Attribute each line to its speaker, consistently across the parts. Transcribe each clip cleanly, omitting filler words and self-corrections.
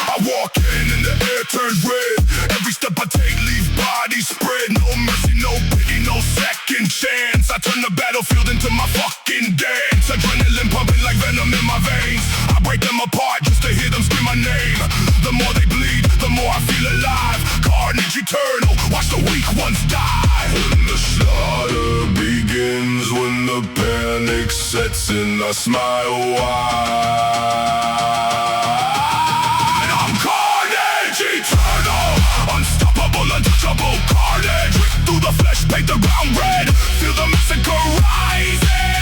Speaker 1: I walk in the air turns red. Every step I take leave body spread. No mercy, no pity, no second chance. I turn the battlefield into my fucking dance. Adrenaline pumping like venom in my veins. I break them apart just to hear them scream my name. The more they bleed, the more I feel alive. Carnage eternal, watch the weak ones die. When the slaughter begins, when the panic sets in, I smile wide. I'm carnage eternal, unstoppable, untouchable carnage. Rip through the flesh, paint the ground red. Feel the massacre rising.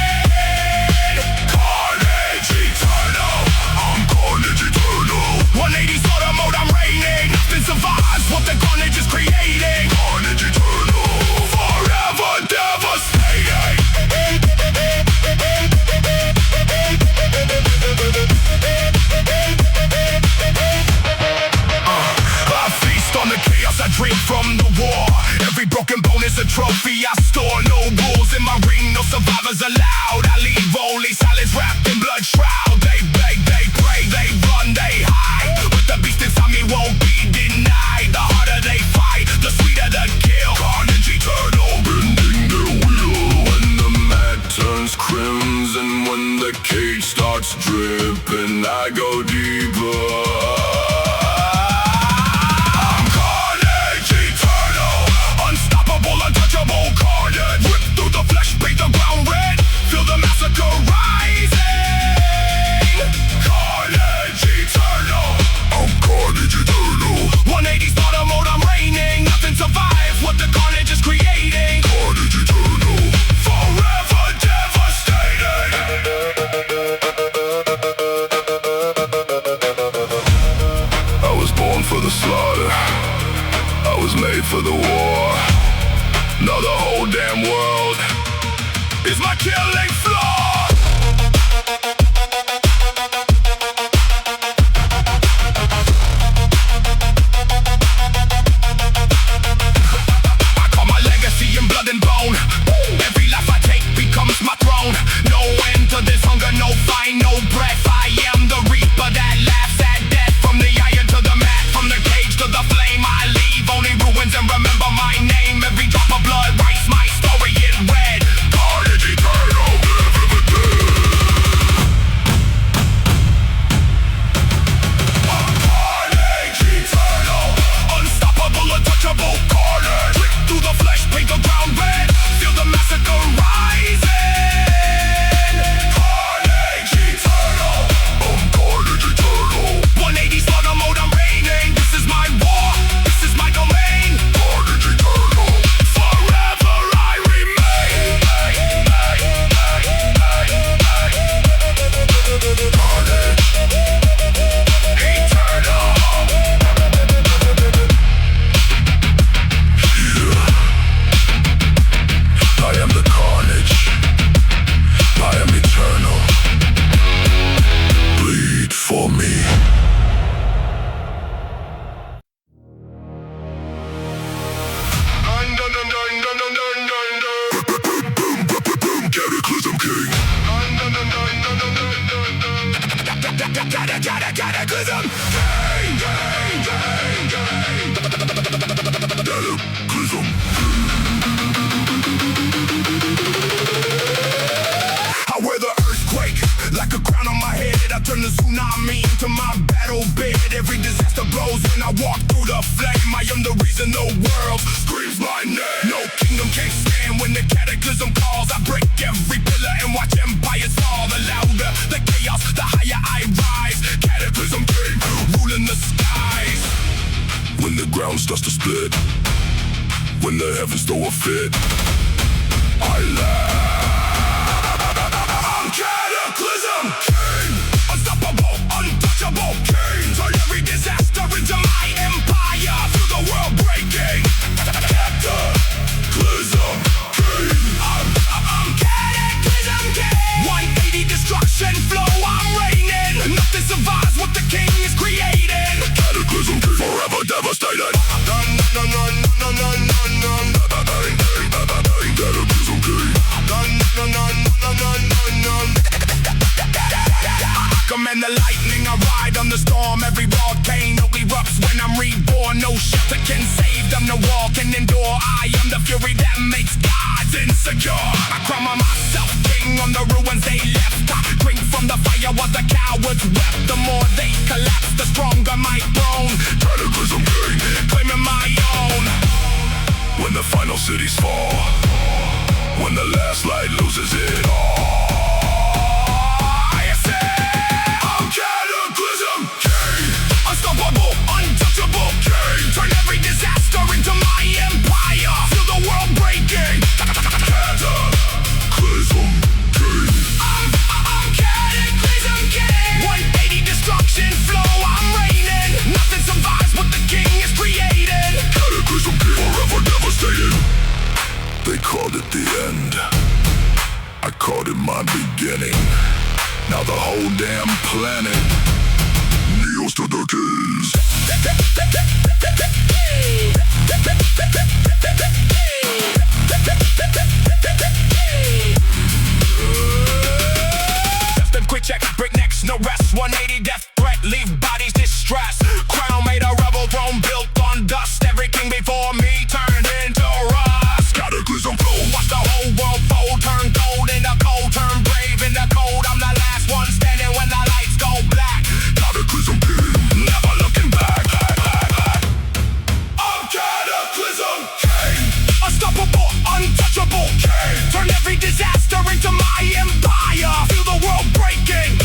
Speaker 1: Carnage eternal, I'm carnage eternal. 180 slaughter mode, I'm reigning. Nothing survives what the carnage is creating. Carnage eternal, forever devastating. I feast on the chaos I drink from the war. Every broken bone is a trophy I store. No rules in my ring, no survivors allowed. I leave only silence wrapped in blood shroud. They beg, they pray, they run, they hide, but the beast inside me won't be denied. The harder they fight, the sweeter the kill. Carnage eternal, bending their wheel. When the mat turns crimson, when the cage starts dripping, I go deeper. Carnage, rip through the flesh, paint the ground red. Feel the massacre rising. Carnage eternal, I'm carnage eternal. 180 slaughter mode, I'm reigning. Nothing survives what the carnage is creating. Carnage eternal, forever devastating. I was born for the slaughter, I was made for the war. Now the whole damn world is my killing floor. I call my legacy in blood and bone. Every life I take becomes my throne. No end to this hunger, no fight, no breath. I am the reaper that laughs at death. From the iron to the mat, from the cage to the flame, I leave only ruins and remember my name. Every drop of blood writes my story in red. Carnage eternal, never the dead. Carnage eternal, unstoppable, untouchable carnage. Click through the flesh, paint the ground red. Feel the massacre rising. Carnage eternal, I'm carnage eternal. 180 slaughter mode, I'm reigning. This is my war, this is my domain. Carnage eternal, forever I remain. Carnage eternal. Yeah. I am the carnage, I am eternal. Bleed for me. Cataclysm King. Cataclysm King. Cataclysm. I wear the earthquake like a crown on my head. I turn the tsunami into my battle bed. Every disaster blows when I walk through the flame. I am the reason the world screams my name. No kingdom can't stand when the cataclysm calls. I break every pillar and watch empires fall. The louder the chaos, the higher I rise. Cataclysm King, ruling the skies. When the ground starts to split, when the heavens throw a fit, I laugh. I'm Cataclysm King, unstoppable, untouchable King. Turn every disaster into my empire. Feel the world breaking. Cataclysm King. I'm Cataclysm King. 180 destruction flow, I'm reigning. Nothing survives what the king is creating. Cataclysm King, forever devil. the lightning, I ride on the storm. Every volcano erupts when I'm reborn. No shelter can save them, no wall can endure. I am the fury that makes gods insecure. I crown myself king on the ruins they left. I drink from the fire while the cowards wept. The more they collapse, the stronger my throne. Cataclysm king, claiming my own. When the final cities fall, when the last light loses it all, I say, I'm Cataclysm king, unstoppable, untouchable king. Turn every disaster into my empire. Feel the world breaking. Cataclysm king. I'm Cataclysm king. 180 destruction flow, I'm reigning. Nothing survives what the king is created. Cataclysm king, forever devastated. They called it the end, I called it my beginning. Now the whole damn planet kneels to the keys. Left them quick check, breaknecks, no rest. 180 death threat, leave bodies distressed. Crown made a rebel throne built on dust. Every king before me turned into rust. Cataclysm flow, watch the whole world fold. Turn gold in the cold, turn brave in the cold. I'm the last one standing when the lights go black. Cataclysm king, never looking back. I'm Cataclysm king, unstoppable, untouchable king. Turn every disaster into my empire. Feel the world breaking.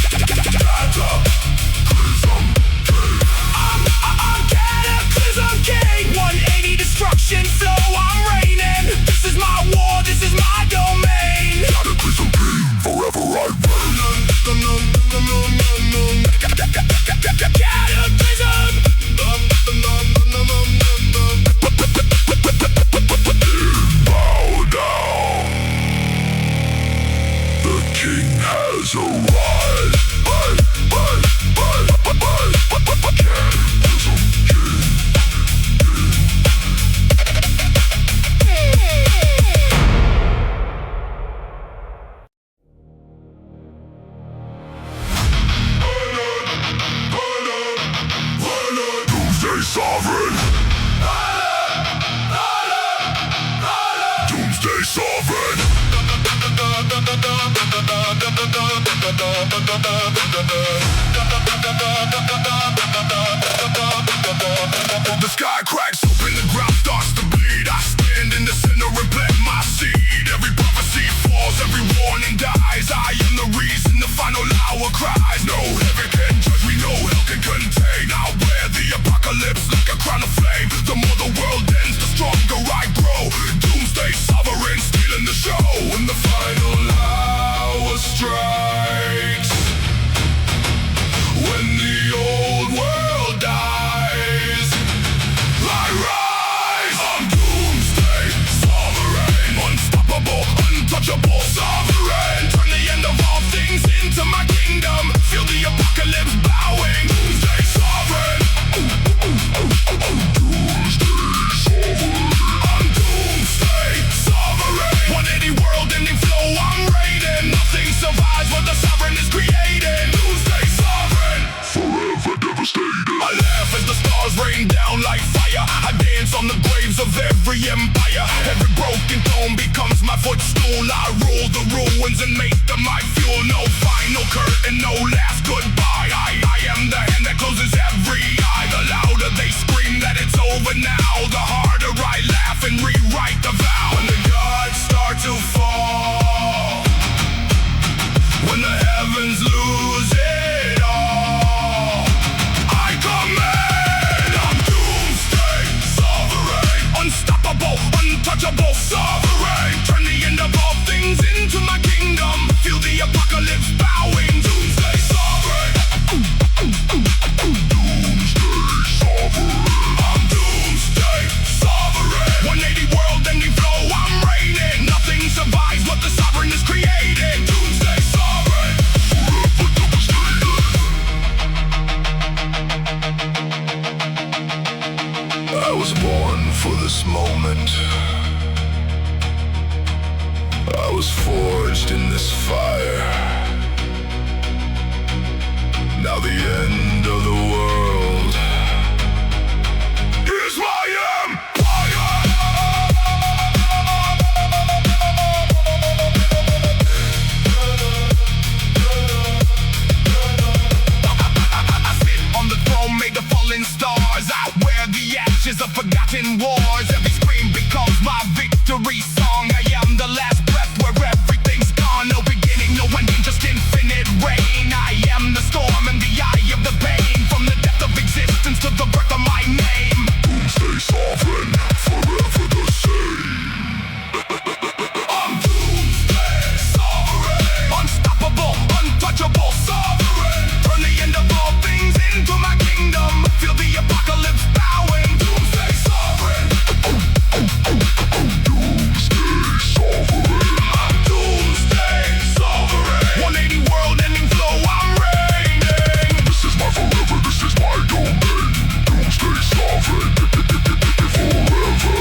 Speaker 1: Cataclysm king. I'm Cataclysm king. 180 destruction flow, I'm reigning. This is my war, this is my domain. Cataclysm king, forever I reign. Cataclysm. Bow down. The king has arrived. Cataclysm king. Doomsday sovereign. Doomsday sovereign. The sky cracks open, the ground starts to bleed. I stand in the center and plant my seed. Every prophecy falls, every warning dies. I am the reason the final hour cries. No heaven can judge me, no hell can contain. I wear the apocalypse like a crown of flame. The more the world ends, the stronger I grow. Doomsday sovereign, stealing the show. When the final hour strikes, when the old world dies, I rise. I'm Doomsday sovereign, unstoppable, untouchable sovereign. Turn the end of all things into my kingdom. Feel the apocalypse bowing. Doomsday sovereign. Doomsday sovereign. I'm Doomsday sovereign. 180 world ending flow, I'm reigning. Nothing survives what the sovereign is creating. Doomsday sovereign, forever devastated. I laugh as the stars rain down like fire. I dance on the graves of every empire. Every broken throne becomes my footstool. I rule the ruins and make them my fuel. No final curtain, no last goodbye. I am the hand that closes every eye. The louder they scream that it's over now, the harder I laugh and rewrite the vow. When the gods start to fall, when the heavens lose it all, I command. I'm Doomsday sovereign, unstoppable, untouchable sovereign. Turn the end of all things into my kingdom. Feel the apocalypse bowing. Doomsday sovereign. Doomsday sovereign. I'm Doomsday sovereign. 180 world ending flow, I'm reigning. Nothing survives what the sovereign is creating. Doomsday sovereign, forever devastated. I was born for this moment. I was forged in this fire. now the end of the world. Here's my empire. I sit on the throne made of fallen stars. I wear the ashes of forgotten wars. Every scream becomes my victory song. I am the last breath where everything's gone. No beginning, no ending, just infinite reign. I am the storm and the eye of the pain. From the depth of existence to the birth of my name. Doomsday sovereign, forever the same. I'm Doomsday sovereign, unstoppable, untouchable sovereign. Turn the end of all things into my kingdom. Feel the apocalypse bowing. Doomsday sovereign. Doomsday sovereign. I'm Doomsday sovereign. 180 world ending flow, I'm reigning. This is my forever, this is my domain. Doomsday sovereign. Forever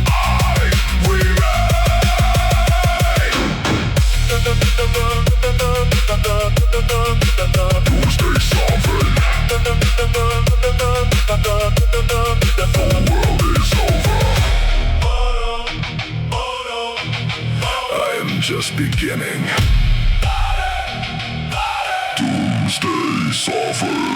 Speaker 1: I remain. Doomsday sovereign. The world is over. I am just beginning. Doomsday sovereign.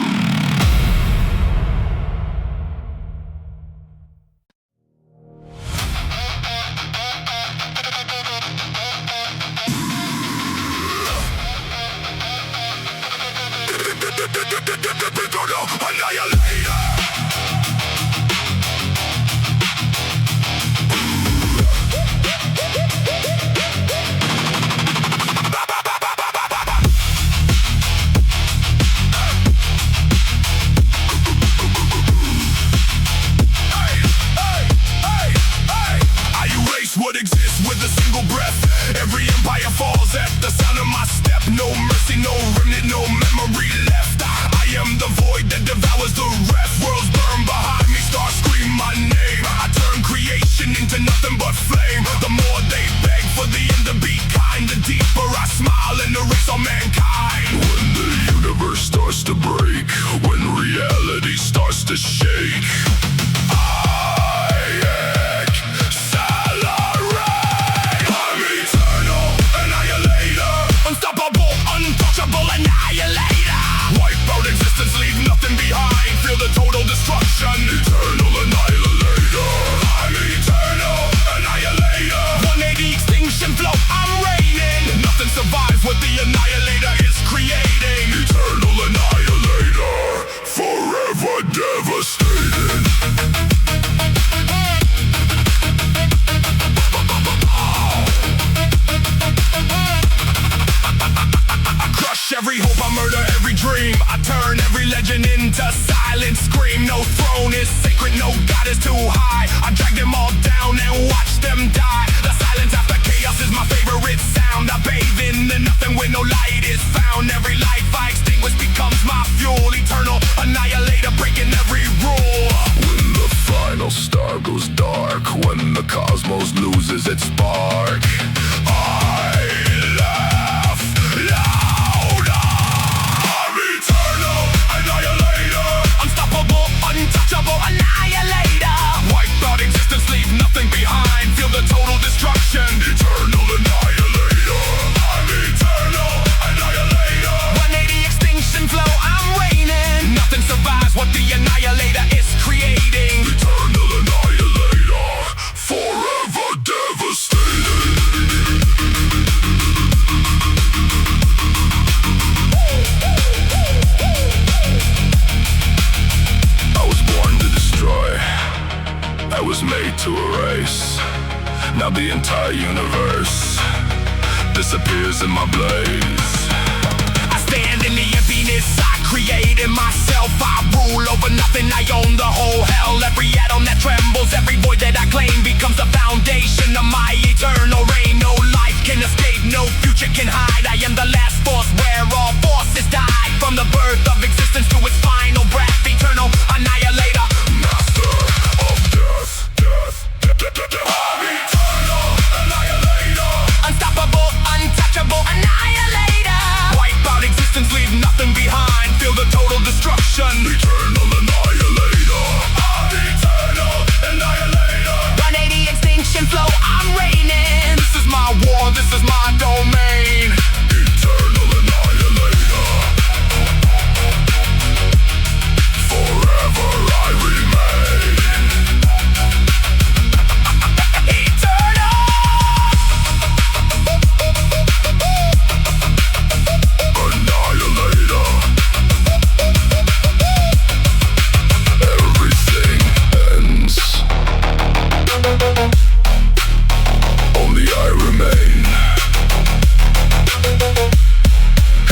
Speaker 1: Annihilator. I erase what exists with a single breath. Every empire falls at the sound of my step. No mercy, no remnant, no memory left. I am the void that devours the rest. Worlds burn behind me, stars scream my name. I turn creation into nothing but flame. The more they beg for the end to be kind, the deeper I smile and erase all mankind. When the universe starts to break, when reality starts to shake, I accelerate. I'm eternal annihilator, unstoppable, untouchable annihilator. Wipe out existence, leave nothing behind. Feel the total destruction. Eternal annihilator. I'm eternal annihilator. 180 extinction flow, I'm reigning. Nothing survives what the annihilator is creating. Eternal annihilator, forever devastating. Crush every hope, I murder every dream. I turn every legend into silent scream. No throne is sacred, no god is too high. I drag them all down and watch them die. The silence after chaos is my favorite sound. I bathe in the nothing where no light is found. Every life I extinguish becomes my fuel. Eternal annihilator, breaking every rule. When the final star goes dark, when the cosmos loses its spark, I laugh louder. I'm eternal annihilator, unstoppable, untouchable annihilator. Wipe out existence, leave nothing behind. Feel the total destruction. Eternal annihilator. I'm eternal annihilator. 180 extinction flow, I'm reigning. Nothing survives what the annihilator is creating. Eternal annihilator, forever devastating. I was born to destroy. I was made to erase. Now the entire universe disappears in my blaze. I stand in the emptiness I created myself. I rule over nothing, I own the whole hell. Every atom that trembles, every void that I claim becomes the foundation of my eternal reign. No life can escape, no future can hide. I am the last force where all forces died. From the birth of existence to its final breath. Eternal annihilator, master of death. I'm eternal annihilator, unstoppable, untouchable annihilator. Wipe out existence, leave nothing behind. Feel this is my domain. Eternal annihilator. Forever I remain. Eternal annihilator. Everything ends. Only I remain.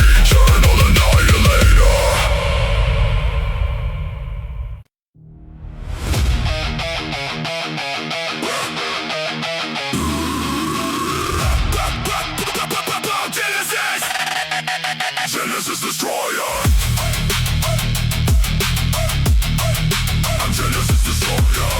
Speaker 1: Eternal annihilator. Genesis! Genesis Destroyer. I'm Genesis Destroyer.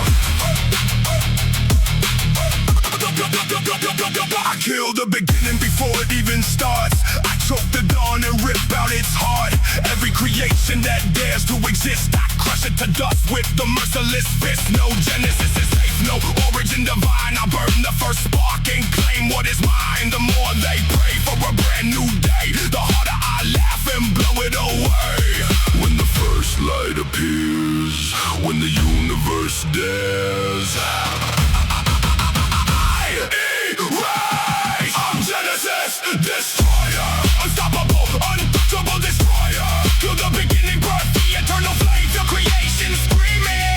Speaker 1: I kill the beginning before it even starts. I choke the dawn and rip out its heart. Every creation that dares to exist, I crush it to dust with the merciless fist. No Genesis is safe, no origin divine. I burn the first spark and claim what is mine. The more they pray for a brand new day, the harder I laugh and blow it away. When the first light appears, when the universe dares, I'm Genesis Destroyer. Unstoppable, untouchable destroyer. Kill the beginning, birth, the eternal flame, the creation screaming.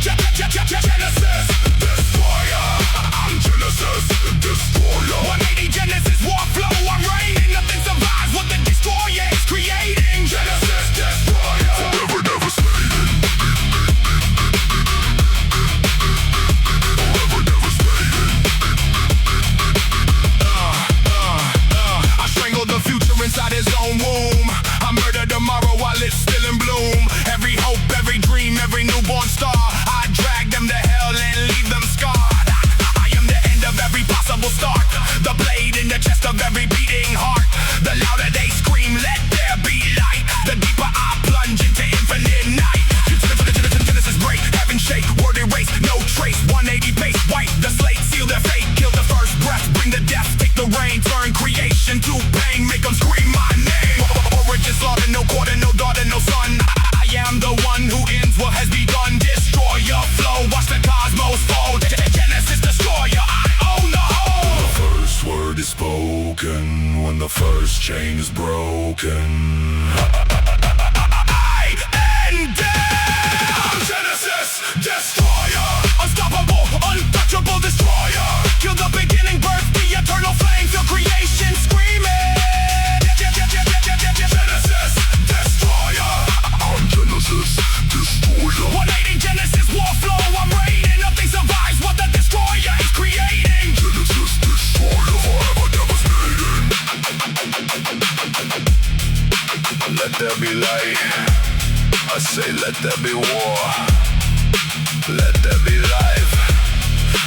Speaker 1: Genesis Destroyer. I'm Genesis Destroyer. 180 Genesis war flow. I'm reigning. Nothing survives what the destroyer is creating. Genesis Destroyer. Forever devastating. Forever devastating. I strangle the future inside his own womb. I murder tomorrow while it's still in bloom. Every hope, every dream, every newborn star, I drag them to hell and leave them scarred. I am the end of every possible start, the blade in the chest of every beating heart. The louder they scream, let there be light. The deeper I plunge into infinite night. Genesis break, heaven shake, word erase, no trace. 180 pace, wipe the slate, seal their fate. Kill the first breath, bring the death, take the reign. Turn creation to pain, make them scream my name. Origin slaughter, no quarter, no daughter, no son. I am the one who ends what has begun. Destroy your flow, watch the cosmos fold. Genesis Destroyer, I own the whole. The first word is spoken, when the first chain is broken. I end it. I'm Genesis Destroyer. Unstoppable, untouchable destroyer. Kill the beginning, birth, the eternal flame, feel creation screaming. Genesis Destroyer. I'm Genesis Destroyer. 180 Genesis war flow. I'm reigning. Nothing survives what the destroyer is creating. Genesis Destroyer. Forever devastating. Let there be light. I say let there be war. Let there be life.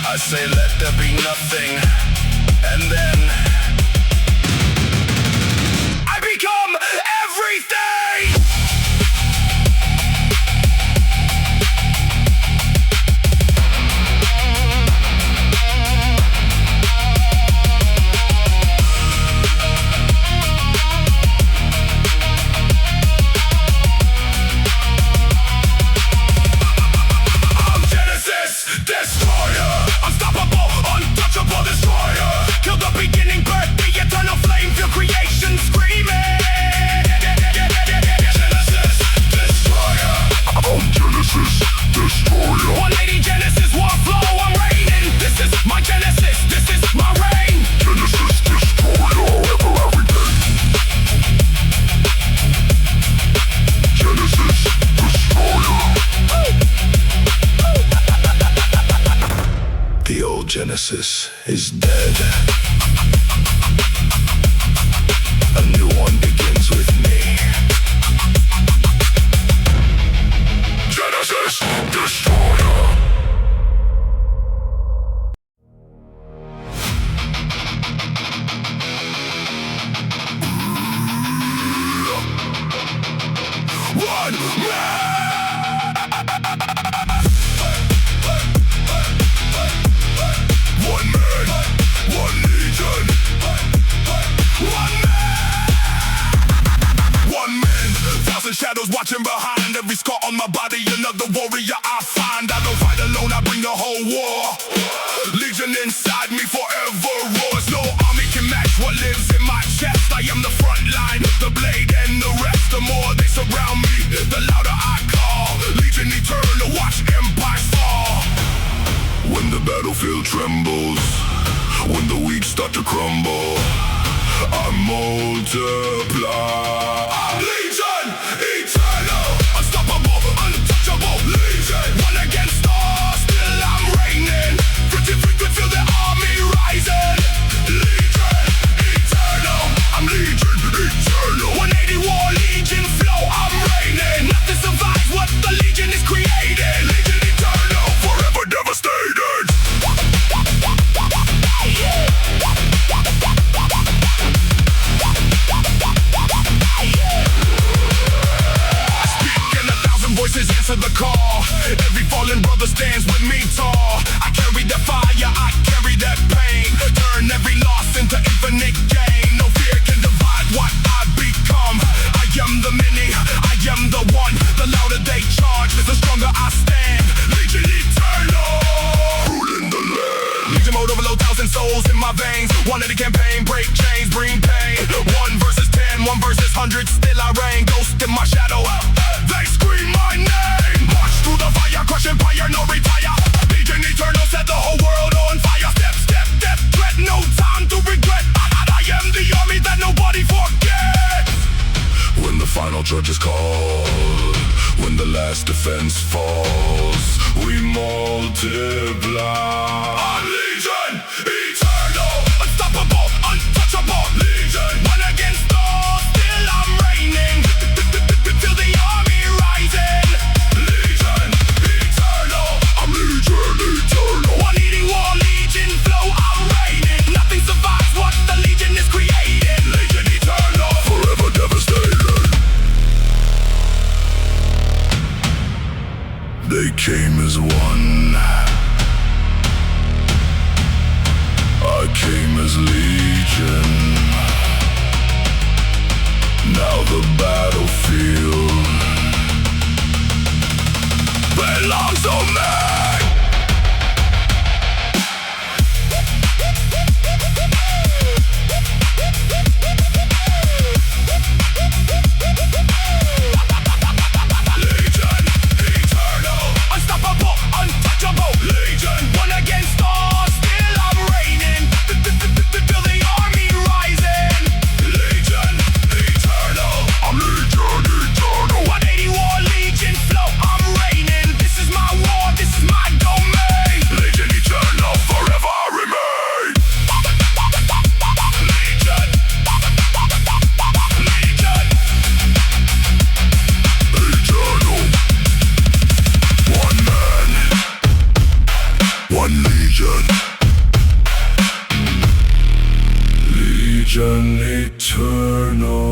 Speaker 1: I say let there be nothing. And then I become everything. I'm Genesis Destroyer. Unstoppable, untouchable destroyer. Kill the beginning, birth, the eternal flame, feel creation screaming. Genesis Destroyer. I'm Genesis Destroyer. 180 Genesis war flow. I'm reigning. This is my Genesis. This is my reign. Genesis Destroyer. Forever every day. Genesis Destroyer. The old Genesis is dead. A new one begins with me. Genesis Destroyer. One man. One man, one legion. marching behind every scar on my body. Another warrior I find. I don't fight alone, I bring the whole war. Legion inside me forever roars. No army can match what lives in my chest. I am the front line, the blade and the rest. The more they surround me, the louder I call. Legion eternal, watch empires fall. When the battlefield trembles, when the weak start to crumble, I multiply. I'm Legion, eternal, unstoppable, untouchable. Legion, one against all, still I'm reigning. Feel the army rising. Legion, eternal, I'm Legion, eternal. 180 war, Legion flow, I'm reigning. Nothing survives what the Legion is creating. Legion eternal, forever devastated. Voices answer the call. Every fallen brother stands with me tall. I carry the fire, I carry that pain. Turn every loss into infinite gain. No fear can divide what I become. I am the many, I am the one. The louder they charge, the stronger I stand. Legion eternal, ruling the land. Legion mode overload, 1,000 souls in my veins. One in the campaign, break chains, bring pain. 1 versus 10, 1 versus 100, still I reign. Ghost in my shadow, they scream my name. March through the fire, crush empire, no retire. Legion eternal, set the whole world on fire. Step, step, step, threat, no time to regret. I am the army that nobody forgets. When the final judge is called, when the last defense falls, we multiply. I'm Legion, eternal, unstoppable, untouchable. Legion, one against all, still I'm reigning. Feel the army rising. Legion, eternal, I'm Legion, eternal. 180 war, Legion flow, I'm reigning. Nothing survives what the Legion is creating. Legion eternal, forever devastated. They came as one, I came as Legion. Now the battlefield belongs to me. Legion, eternal, unstoppable, untouchable. Legion, one against all, still I'm reigning. Feel the army rising. Legion, eternal, I'm Legion, eternal. 180 war, Legion flow, I'm reigning. This is my war, this is my domain. Legion eternal, forever I remain. Legion, Legion, eternal. One man, one Legion. Legion eternal.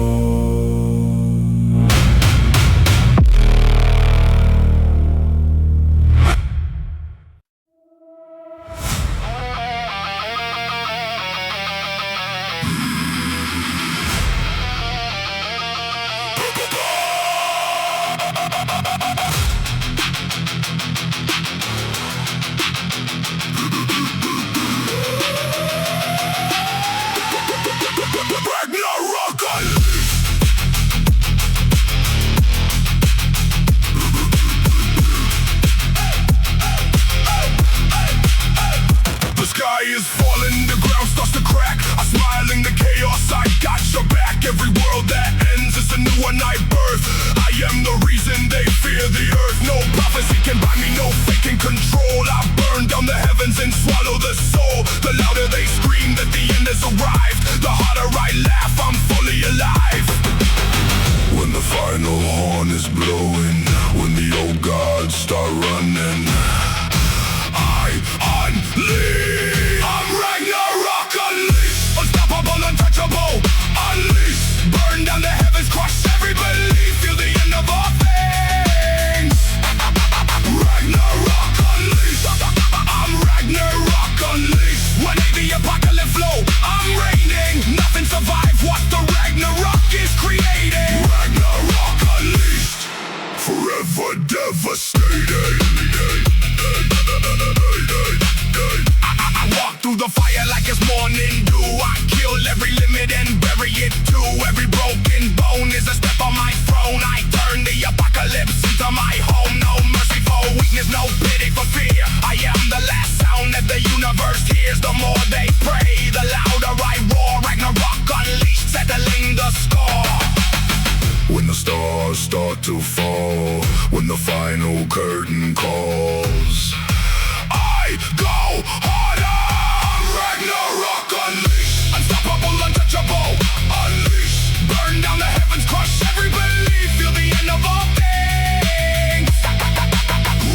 Speaker 1: Ragnarok unleashed. to fall when the final curtain calls. I go harder. Ragnarok unleashed, unstoppable, untouchable. Unleashed, burn down the heavens, crush every belief. Feel the end of all things.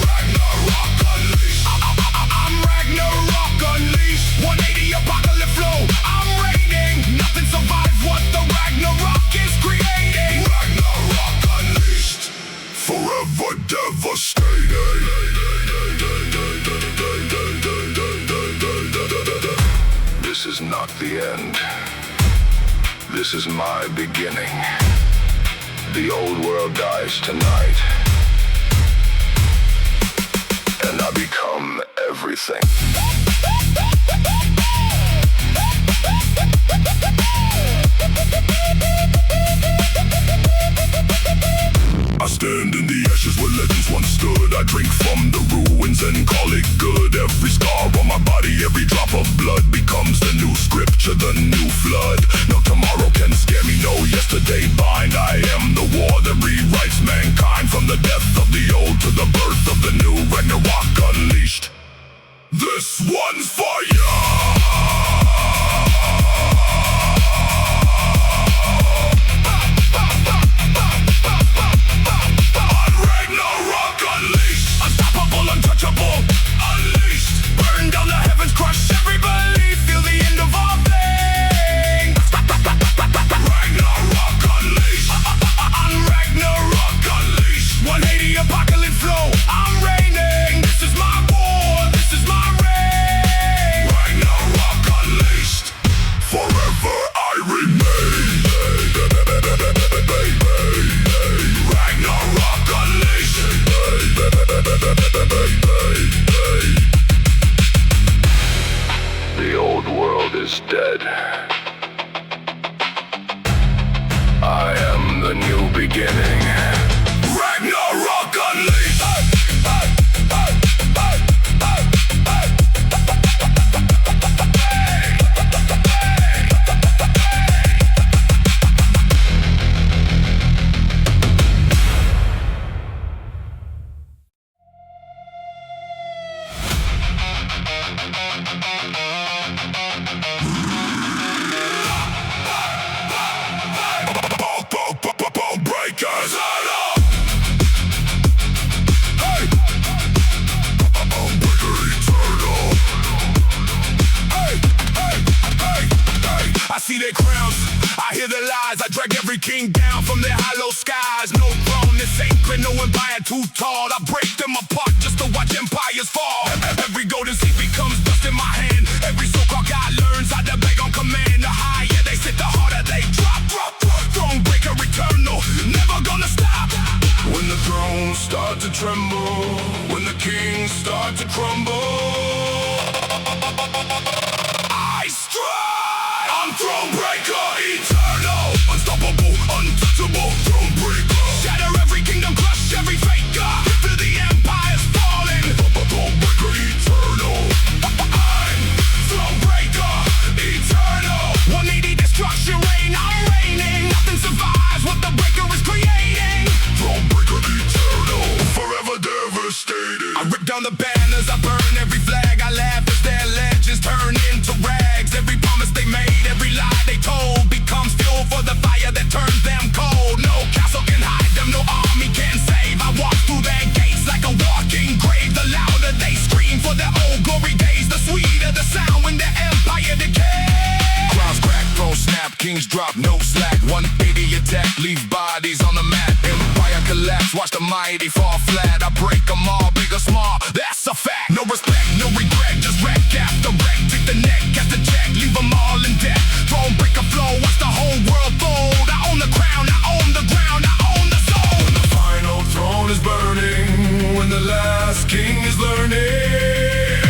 Speaker 1: Ragnarok unleashed. I'm Ragnarok unleashed. 180 apocalypse flow. I'm reigning. Nothing survives what the Ragnarok is creating. Ragnarok unleashed, forever devastating. This is not the end. This is my beginning. The old world dies tonight, and I become everything. I stand in the ashes where legends once stood. I drink from the ruins and call it good. Every scar on my body, every drop of blood becomes the new scripture, the new flood. No tomorrow can scare me, no yesterday bind. I am the war that rewrites mankind, from the death of the old to the birth of the new. Ragnarok unleashed. This one's for ya. Untouchable, unleashed, burn down the heavens, crush every belief, feel the end of all things. Ragnarok unleashed, I'm Ragnarok unleashed. 180 apocalypse flow, I'm reigning. This is my war, this is my reign. Ragnarok unleashed, forever I remain. Ragnarok unleashed. The old world is dead. I am the new beginning. Ragnarok unleashed. I see their crowns, I hear their lies. I drag every king down from their hollow skies. No throne is sacred, no empire too tall. I break them apart just to watch empires fall. Every golden seed becomes dust in my hand. Every so-called God learns how to beg on command. The higher they sit, the harder they drop. Throne breaker eternal, never gonna stop. When the thrones start to tremble, when the kings start to crumble, I stride. I'm throne breaker eternal, unstoppable, untouchable, throne breaker. Shatter every kingdom, crush every faker. Feel the empire's falling. Throne breaker eternal. I'm throne breaker eternal. 180 destruction reign, I'm reigning. Nothing survives what the breaker is creating. Throne breaker eternal, forever devastated. I rip down the banners, I burn every flag. I laugh as their legends turn into rags. Every promise they made, every lie they told becomes fuel for the fire that turns them cold. No castle can hide them, no army can save. I walk through their gates like a walking grave. The louder they scream for their old glory days, the sweeter the sound when their empire decays. Crowns crack, thrones snap, kings drop, no slack. 180 attack, leave bodies on the mat. Empire collapse, watch the mighty fall flat. I break them all, big or small, that's a fact. No respect, no regret, just wreck after wreck. Take the neck, cast the check, leave them all in debt. Throne breaker flow, watch the whole world fold. I own the crown, I own the ground, I own the soul. When the final throne is burning, when the last king is learning,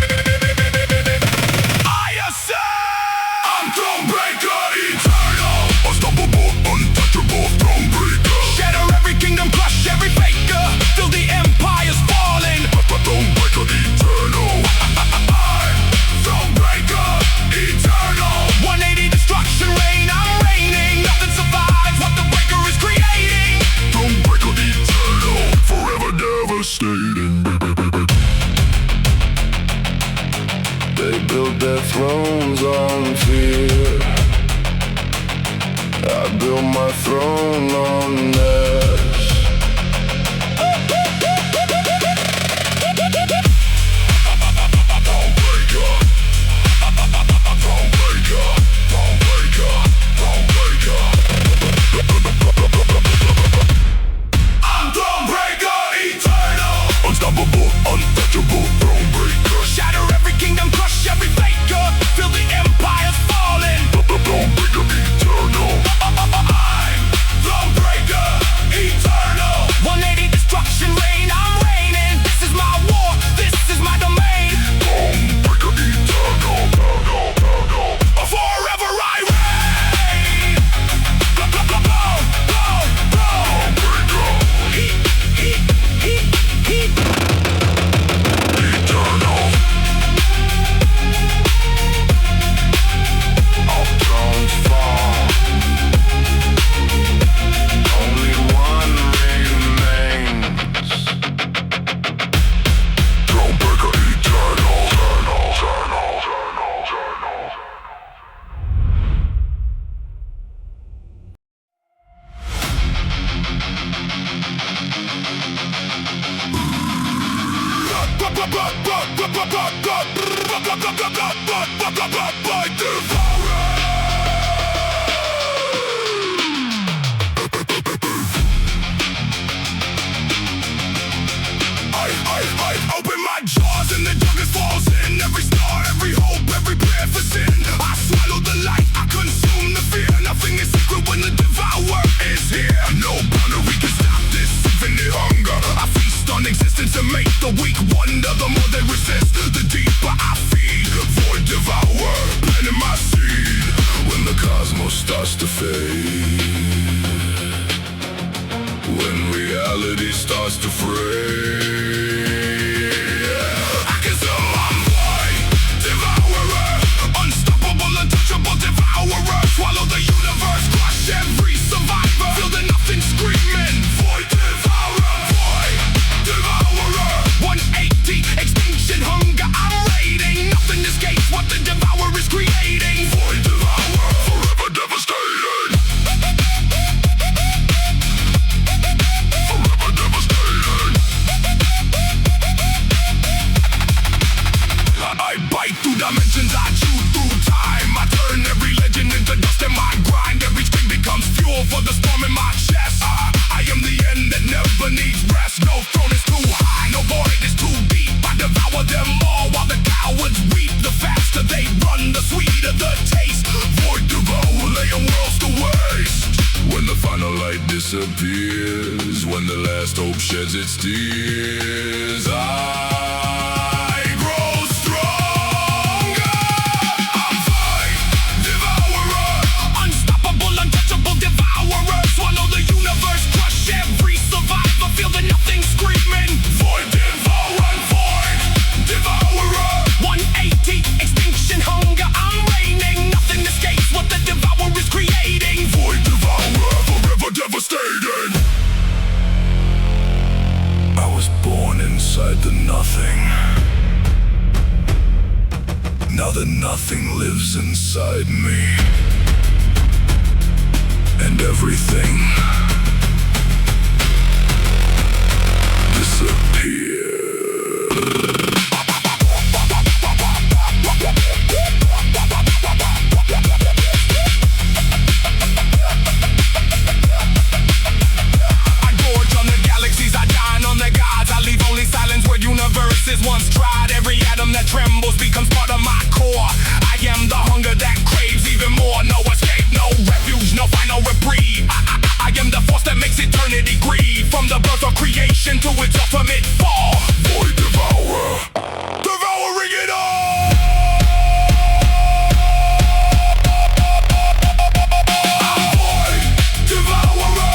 Speaker 1: I ascend. I'm throne breaker eternal, unstoppable, untouchable, throne breaker. Shatter every kingdom, crush every faker. Till the empire's falling. Throne breaker eternal. I'm throne breaker eternal. 180 destruction. thrones on fear. I built my throne on ash. I'm Thronebreaker, eternal, unstoppable, untouchable, Thronebreaker. Shatter every kingdom, crush every faker, feel the empires falling. Thronebreaker, eternal. I'm Thronebreaker, eternal. 180 destruction reign, I'm reigning. This is my war, this is my domain. Thronebreaker, eternal. Forever I reign. Thronebreaker, heat. Eternal. All thrones fall. Only one remains. Thronebreaker, eternal. I open my jaws and the darkness falls in. Every star, every hope, every prayer for sin. I swallow the light, I consume the fear. Nothing is secret when the devourer is here. No boundary can stop this infinite hunger. I feast on existence and make the weak wonder. The more they resist, the deeper I feed. Void devour, planting my seed. When the cosmos starts to fade, when reality starts to fray, I consume, I'm void devourer, unstoppable, untouchable devourer. Swallow the universe, crush every survivor. Feel the nothing screaming. Void devourer, void devourer. 180 extinction hunger, I'm raiding. Nothing escapes what the devourer is creating. Void devourer, forever devastated. Forever devastated. I bite through dimensions, I chew through time. I turn every legend into dust in my grind. Every scream becomes fuel for the storm in my chest. I am the end that never needs rest. No throne is too high, no void is too deep. I devour them all while the cowards weep. The faster they run, the sweeter the taste. Void devour, laying worlds to waste. When the final light disappears, when the last hope sheds its tears, I grow stronger. I'm void devourer, unstoppable, untouchable devourer. Swallow the universe, crush every survivor. Feel the nothing screaming. Void devourer, void devourer. 180 extinction hunger, I'm reigning. Nothing escapes what the devourer is creating. Void devourer, forever devastated. I was born inside the nothing. Now the nothing lives inside me. And everything disappears. I gorge on the galaxies, I dine on the gods. I leave only silence where universes once tried. Every atom that trembles becomes part of my core. I am the hunger that craves even more. No escape, no refuge, no final reprieve. I am the force that makes eternity grieve. From the birth of creation to its ultimate fall. Void devourer, devouring it all. I'm void devourer,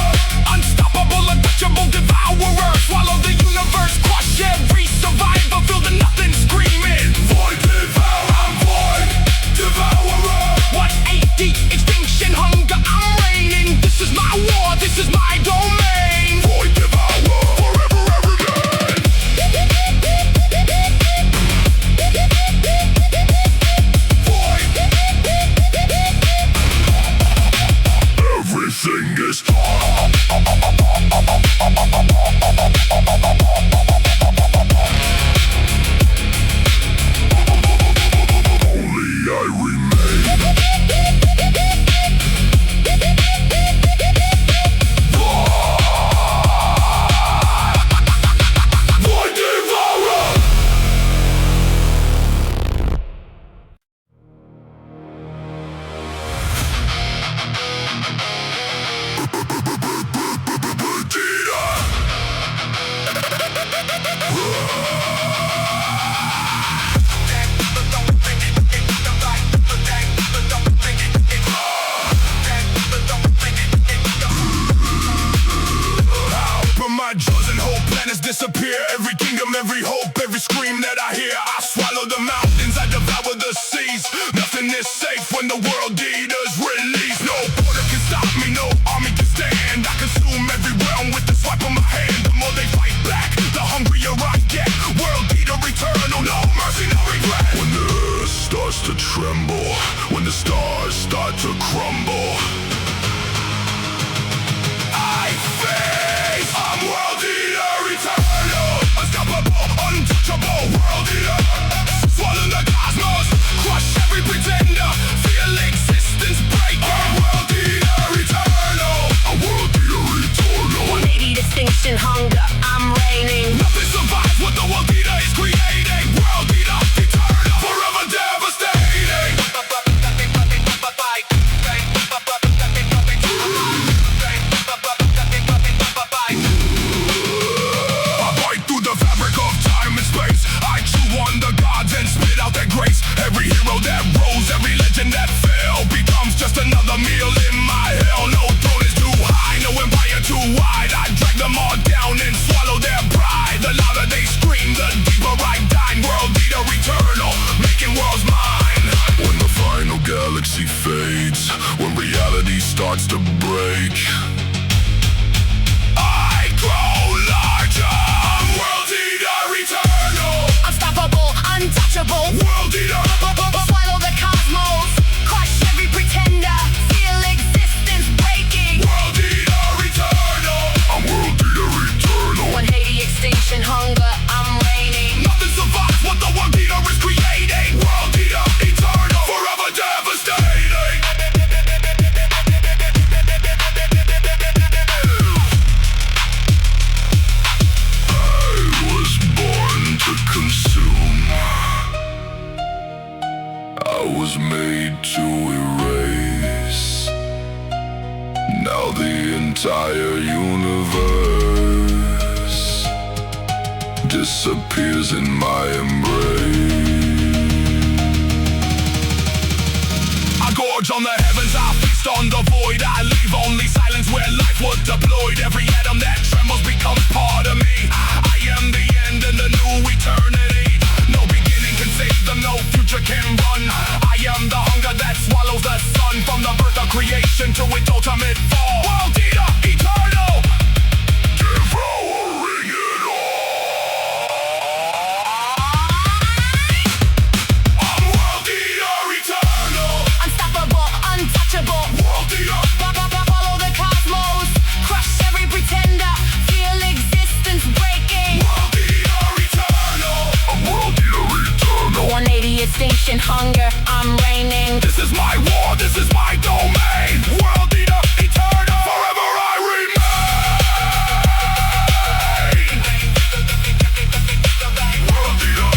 Speaker 1: unstoppable, untouchable devourer. Swallow the universe, crush every survivor. Feel the nothing screaming. Void devourer, I'm void devourer. 180 extinction hunger, I'm reigning. This is my war, this is my domain. Void devourer, forever every day. Void disappear. Every kingdom, every hope, every scream that I hear. I swallow the mountains, I devour the seas. Nothing is safe when the world eaters release. No border can stop me, no army can stand. I consume every realm with the swipe of my hand. The more they fight back, the hungrier I get. World eater eternal, no mercy, no regret. When the earth starts to tremble, when the stars start to crumble, I face, I'm world eater eternal. Unstoppable, untouchable, world eater. Swallow the cosmos, crush every pretender. Feel existence break. I'm world eater eternal. I'm world eater eternal.
Speaker 2: 180 distinction, hunger, I'm reigning.
Speaker 1: Nothing survives what the world eater is creating. World eater eternal, forever devastating. I bite through the fabric of time and space. I chew on the gods and spit out their grace. Every hero that rose, every legend that fell becomes just another meal in my hell. No throne is too high, no empire too wide. I drag them all down and swallow their pride. The louder they scream, the deeper I dine. World eater eternal, making worlds mine. When the final galaxy fades, when reality starts to break, I grow larger. I'm world eater eternal.
Speaker 2: Unstoppable, untouchable,
Speaker 1: World eater.
Speaker 2: swallow the cosmos, crush every pretender. Feel existence breaking.
Speaker 1: World eater eternal. I'm world eater eternal.
Speaker 2: 180 extinction, hunger, I'm reigning.
Speaker 1: Nothing survives what the world eater is creating. World eater eternal, forever devastating. I was born to consume. I was made to erase. Now the entire universe disappears in my embrace. I gorge on the heavens, I feast on the void. I leave only silence where life was deployed. Every atom that trembles becomes part of me. I am the end and the new eternity. No beginning can save them, no future can run. I am the hunger that swallows the sun. From the birth of creation to its ultimate fall. World eater eternal, devouring it all. I'm world eater eternal.
Speaker 2: Unstoppable, untouchable,
Speaker 1: World eater.
Speaker 2: follow the cosmos, crush every pretender. Feel existence breaking.
Speaker 1: World eater eternal. I'm world eater eternal.
Speaker 2: 180 extinction, hunger, I'm reigning.
Speaker 1: This is my war, this is my domain. World eater eternal, forever I remain. World eater.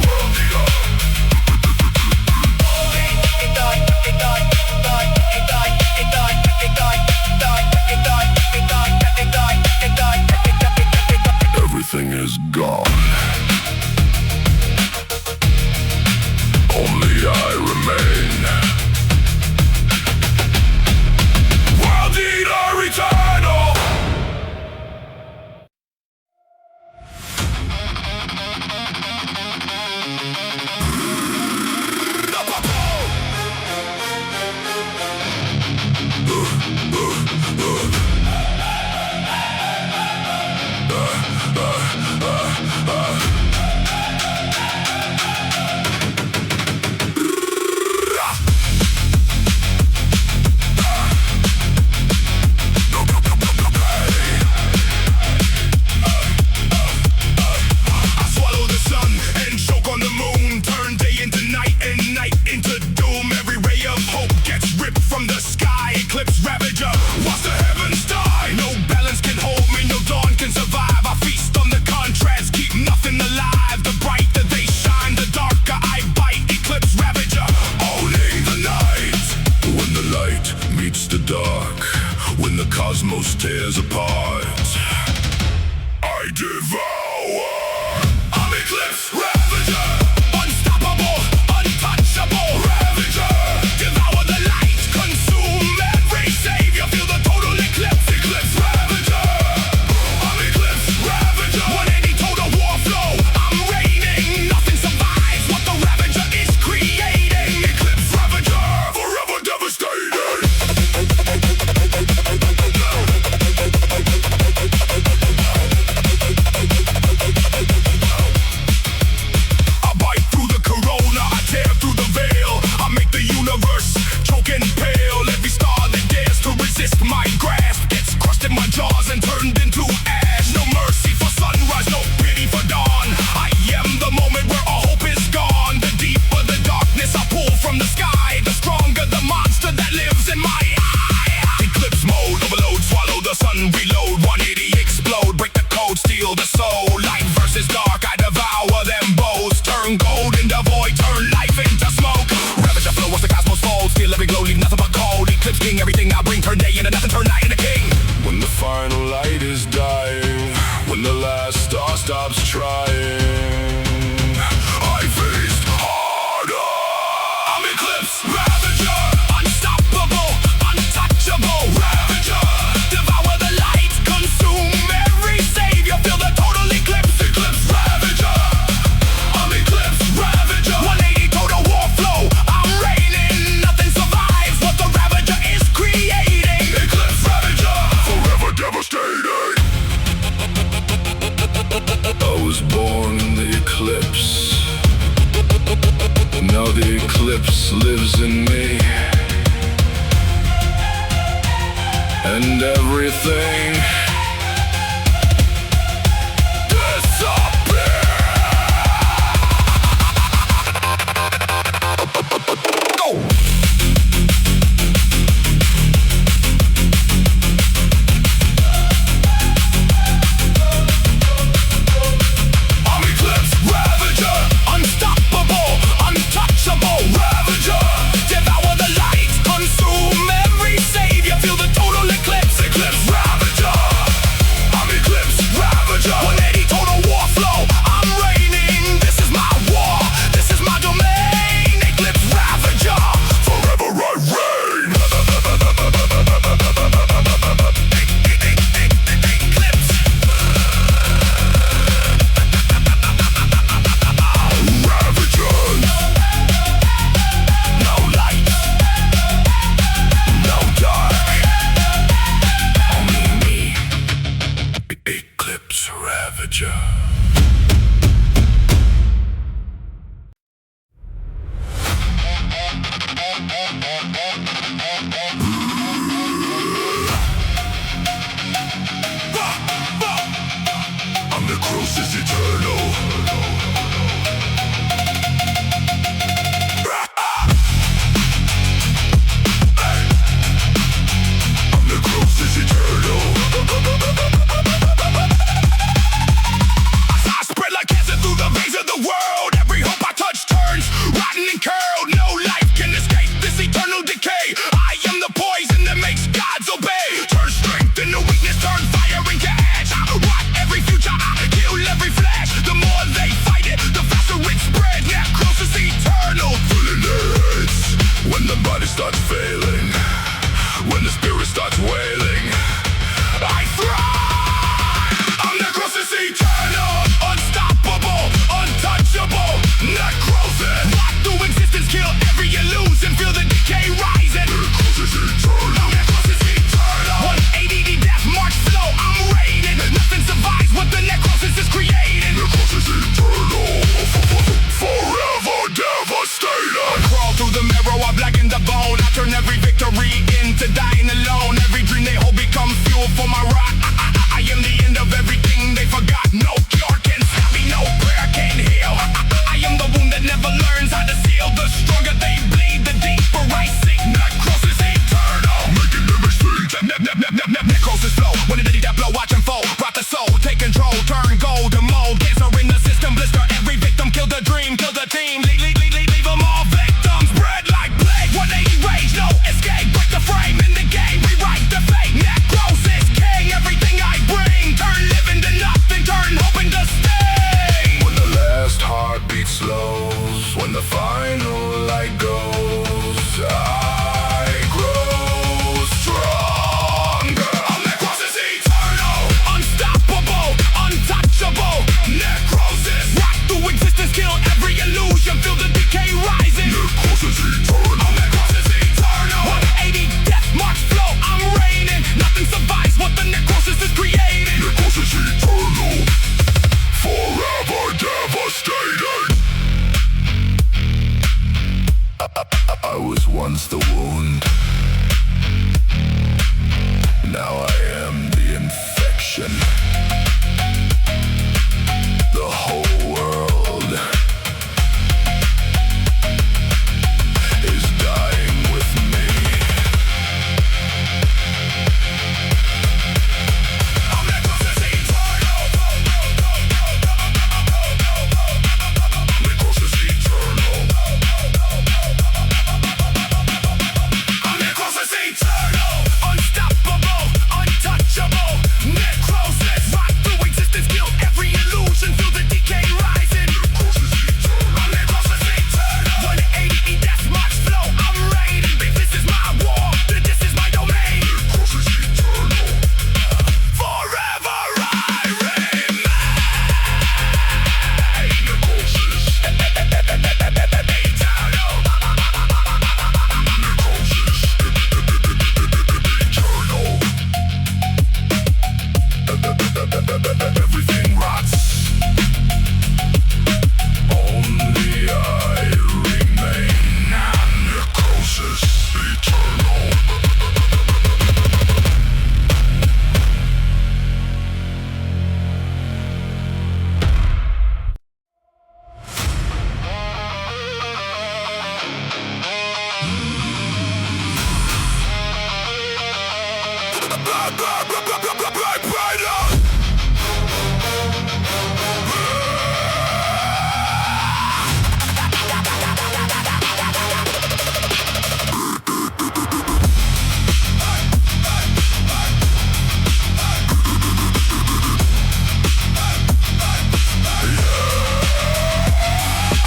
Speaker 1: World eater. Everything is gone. Only I remain. World eater eternal. I swallow the sun and choke on the moon. Turn day into night and night into doom. Every ray of hope gets ripped from the sky. Eclipse ravager, watch the heavens die. No balance can hold me, no dawn can survive. I feast on the contrast, keep nothing alive. The brighter they shine, the darker I bite. Eclipse ravager, owning the night. When the light meets the dark, when the cosmos tears apart, I devour. I'm eclipse ravager, unstoppable, untouchable ravager. Devour the light, consume every savior. Feel the total eclipse, eclipse ravager. I'm eclipse king. Everything I bring, turn day into nothing, turn night into king. When the final light is dying, when the last star stops trying, I faced harder. I'm Eclipse Ravager, unstoppable, untouchable Ravager. Devour the light, consume every savior. Feel the total eclipse, Eclipse Ravager. I'm Eclipse Ravager, 180 total war flow. I'm reigning, nothing survives what the Ravager is creating. Eclipse Ravager, forever devastating. I was born in the eclipse. Now the eclipse lives in me. And everything
Speaker 3: Necrosis eternal.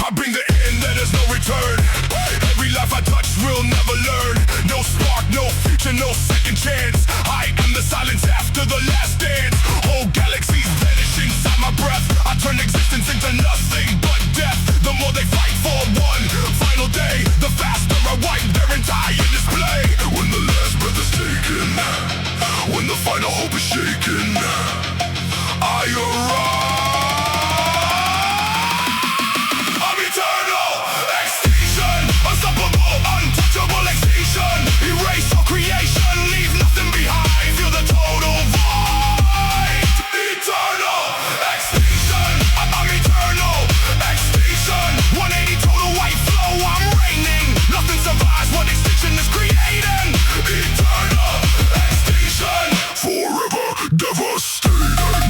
Speaker 1: I bring the end, there is no return. Every life I touch will never learn. No spark, no future, no second chance. I am the silence after the last dance. Whole galaxies vanish inside my breath. I turn existence into nothing but death. The more they fight for one final day, the faster I wipe their entire display. When the last breath is taken, when the final hope is shaken, I arrive. I'm eternal, extinction, unstoppable, untouchable extinction. Erase all creation, leave nothing behind. Feel the total void. Eternal, extinction, I'm eternal, extinction. 180 total white flow, I'm reigning. Nothing survives what extinction is creating. Eternal, extinction, forever devastating.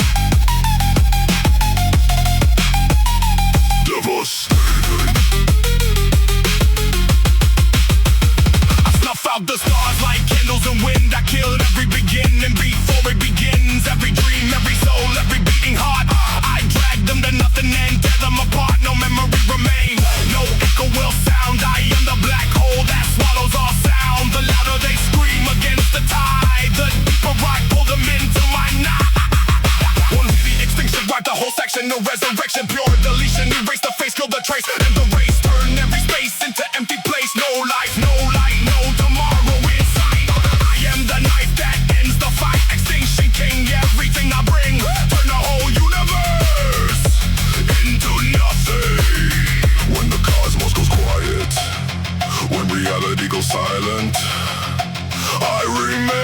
Speaker 1: Devastating. I snuff out the stars like candles in wind. I killed every beginning before it begins. Every dream, every soul, every beating heart. I drag them to nothing and tear them apart. No memory remains, no echo will sound. I am the black hole that swallows all sound. The louder they scream against the tide, the deeper I pull them into my night. One hit extinction, wipe the whole section. No resurrection, pure deletion. Erase the face, kill the trace, and the race. Turn every space into empty place. No life, no light, no tomorrow in sight. I am the knife that ends the fight. Extinction king, everything I bring. Turn the whole universe into nothing. When the cosmos goes quiet, when reality goes silent, I remain.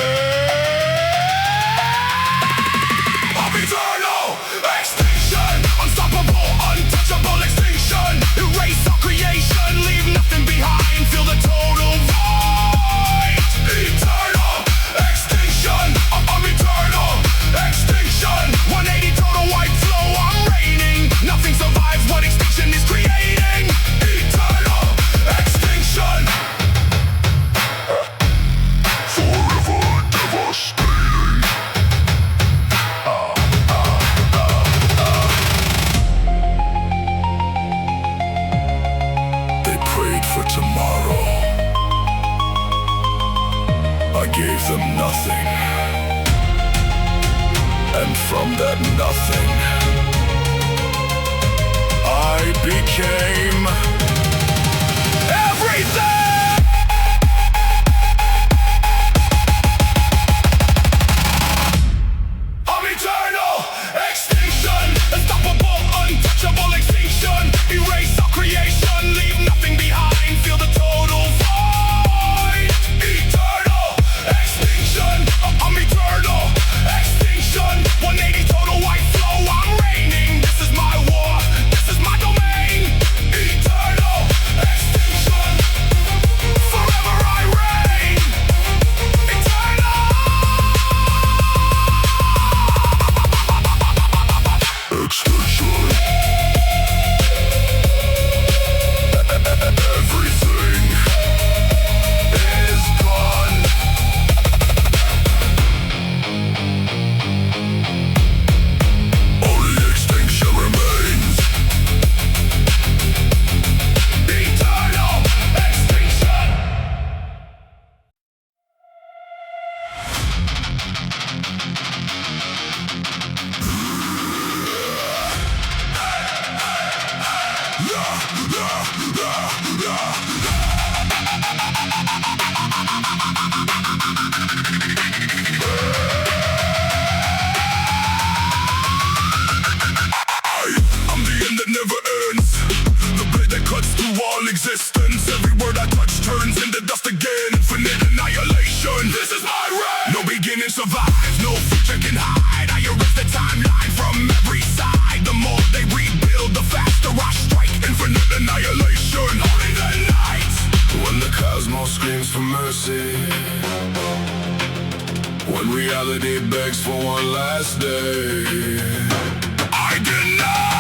Speaker 1: I'm eternal, extinction, unstoppable, untouchable extinction. Erase all creation, leave nothing behind. Feel the total void. Eternal, extinction, I'm eternal, extinction. 180 total white flow, I'm reigning. Nothing survives what extinction is creating. Eternal, extinction, forever devastating. They prayed for tomorrow. I gave them nothing. And from that nothing, I became everything! I'm eternal, extinction, unstoppable, untouchable extinction. Erase all creation, leave nothing behind. Feel the total void. Eternal, extinction, I'm eternal, extinction. 180 total white flow, I'm reigning. This is my war, this is my domain. Eternal, extinction. when reality begs for one last day. I deny.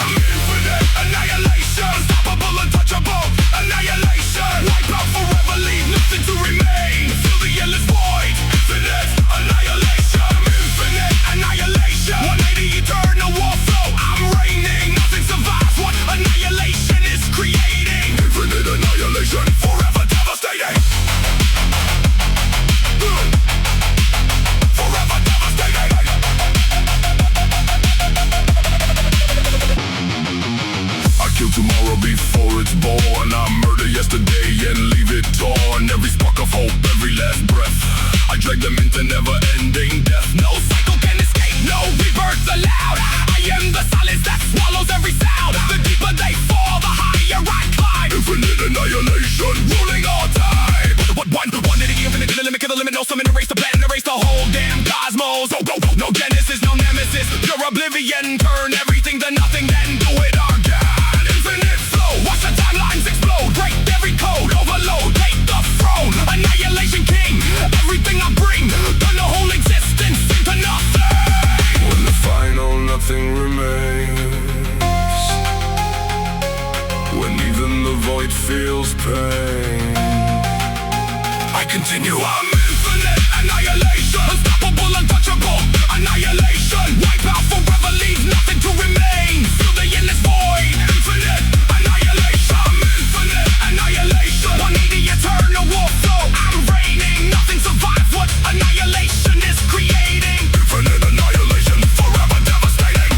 Speaker 1: I'm infinite annihilation, unstoppable, untouchable annihilation. Wipe out forever, leave nothing to remain. Fill the endless void, infinite annihilation. I'm infinite annihilation, 180 eternal war flow. I'm reigning, nothing survives what annihilation is creating. Infinite annihilation, forever devastating. Forever devastating. I kill tomorrow before it's born. I murder yesterday and leave it torn. Every spark of hope, every last breath, I drag them into never-ending death. No cycle can escape, no rebirth allowed. I am the silence that swallows every sound. The deeper they fall, the higher I climb. Infinite annihilation, ruling all time. What one to the infinite, to the limit, kill the limit. No summon, erase the plan, erase the whole damn cosmos. No genesis, no nemesis, pure oblivion. Turn everything to nothing, then do it again. Infinite flow, watch the timelines explode. Break every code, overload, take the throne. Annihilation king, everything I bring, turn the whole existence into nothing. When the final nothing remains, when even the void feels pain, I continue. I'm infinite annihilation, unstoppable, untouchable annihilation. Wipe out forever, leave nothing to remain. Fill the endless void, infinite annihilation. I'm infinite annihilation, 180 eternal war flow. I'm reigning, nothing survives what annihilation is creating. Infinite annihilation, forever devastating.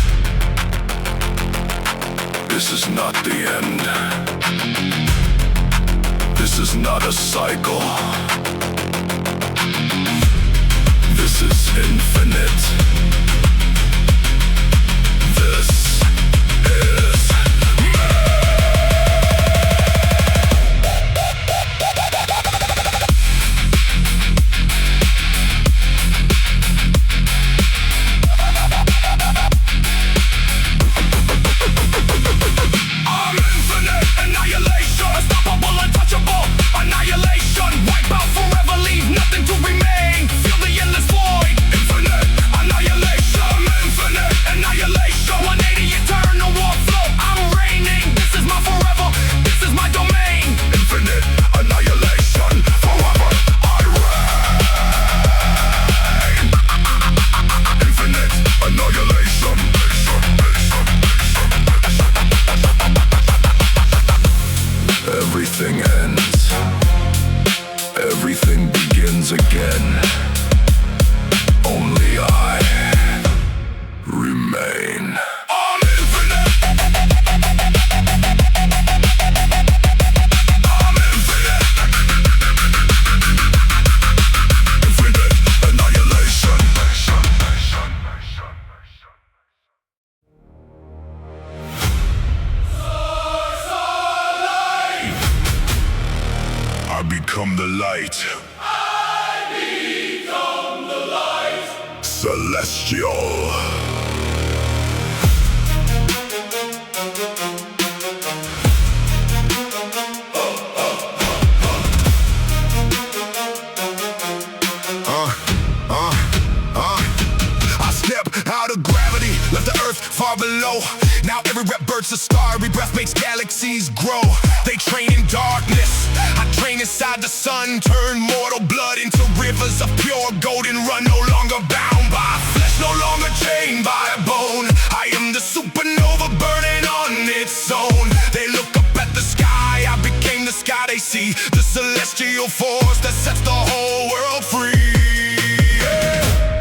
Speaker 1: This is not the end. This is not a cycle. This is infinite. This is I'm infinite annihilation, unstoppable, untouchable annihilation. Wipe out forever, leave nothing to remain. Feel the endless void, infinite annihilation. I'm infinite annihilation, 180 eternal war flow. I'm reigning, this is my forever, this is my domain. Infinite annihilation, forever I reign. Infinite annihilation. Everything ends, everything begins again. Only I remain. I'm infinite. I'm infinite. Infinite annihilation. I become the light. I become the light. Celestial. I step out of gravity, left the earth far below. Now every rep burns a star, every breath makes galaxies grow. They train in darkness, I train inside the sun. Turn mortal blood into rivers of pure gold and run, no longer bound by flesh, no longer chained by a bone. I am the supernova burning on its own. They look up at the sky, I became the sky they see. The celestial force that sets the whole world free.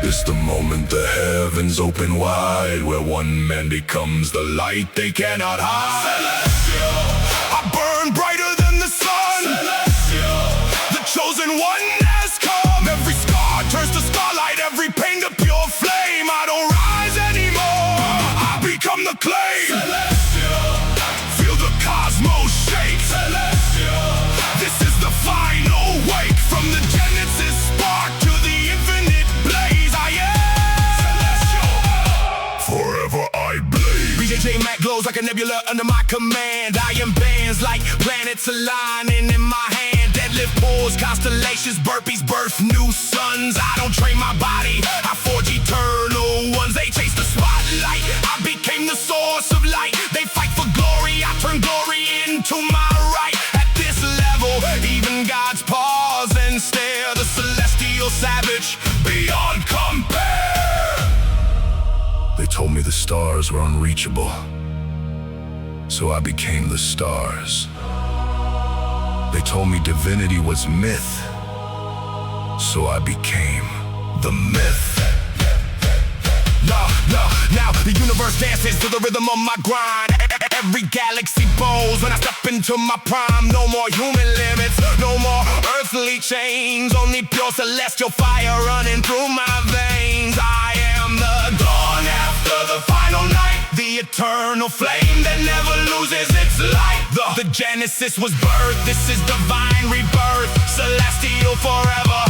Speaker 1: It's the moment the heavens open wide, where one man becomes the light they cannot hide. Celestial. I burn brighter than the sun. Celestial. The chosen one has come. Every scar turns to starlight, every pain to pure flame. I don't rise anymore, I become the clay. Celestial. Feel the cosmos shake. Celestial. This is the final wake, from the Genesis spark to the infinite blaze. I am celestial. Forever I blaze. BJJ Mac glows like a nebula under my command. I am bands like planets aligning in my hand. Dead deadlift pulls, constellations, burpees, birth new suns. I don't train my body, I forge eternal ones. They chase the spotlight, I became the source of light. They fight for glory, I turn glory into my right. At this level, even gods pause and stare. The celestial savage, beyond compare. They told me the stars were unreachable, so I became the stars. They told me divinity was myth, so I became the myth. Now the universe dances to the rhythm of my grind. Every galaxy bows when I step into my prime. No more human limits, no more earthly chains. Only pure celestial fire running through my veins. I am the dawn after the final night, the eternal flame that never loses its light. The Genesis was birth, this is divine rebirth. Celestial forever,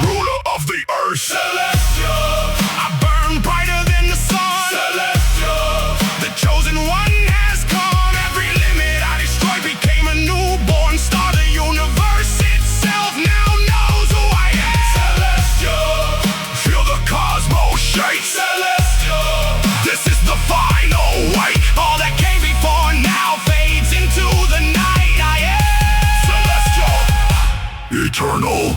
Speaker 1: ruler of the earth. Celestial, I burn brighter than the sun. Celestial, the chosen one has come. Every limit I destroyed became a newborn star. The universe itself now knows who I am. Celestial, feel the cosmos shake. Celestial, this is the final wake. All that came before now fades into the night. I am celestial, eternal